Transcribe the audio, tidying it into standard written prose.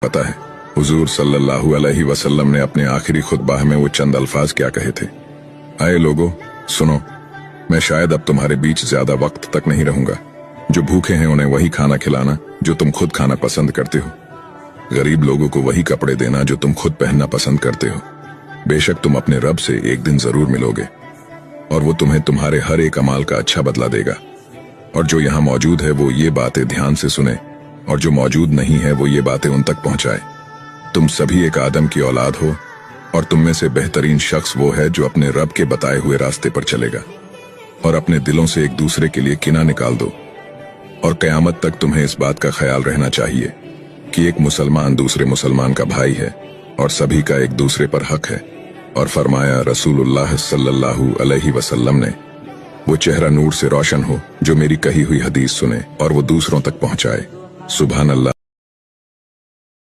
पता है हुजूर सल्लल्लाहु अलैहि वसल्लम ने अपने आखिरी खुतबा में वो चंद अल्फाज क्या कहे थे। आए लोगो सुनो, मैं शायद अब तुम्हारे बीच ज्यादा वक्त तक नहीं रहूंगा। जो भूखे हैं उन्हें वही खाना खिलाना जो तुम खुद खाना पसंद करते हो। गरीब लोगों को वही कपड़े देना जो तुम खुद पहनना पसंद करते हो। बेशक तुम अपने रब से एक दिन जरूर मिलोगे और वो तुम्हें तुम्हारे हर एक अमाल का अच्छा बदला देगा। और जो यहाँ मौजूद है वो ये बातें ध्यान से सुने और जो मौजूद नहीं है वो ये बातें उन तक पहुंचाए। तुम सभी एक आदम की औलाद हो और तुम में से बेहतरीन शख्स वो है जो अपने रब के बताए हुए रास्ते पर चलेगा। और अपने दिलों से एक दूसरे के लिए किना निकाल दो और कयामत तक तुम्हें इस बात का ख्याल रहना चाहिए कि एक मुसलमान दूसरे मुसलमान का भाई है और सभी का एक दूसरे पर हक है। और फरमाया रसूलुल्लाह सल्लल्लाहु अलैहि वसल्लम ने, वो चेहरा नूर से रोशन हो जो मेरी कही हुई हदीस सुने और वो दूसरों तक पहुंचाए। सुभान अल्लाह।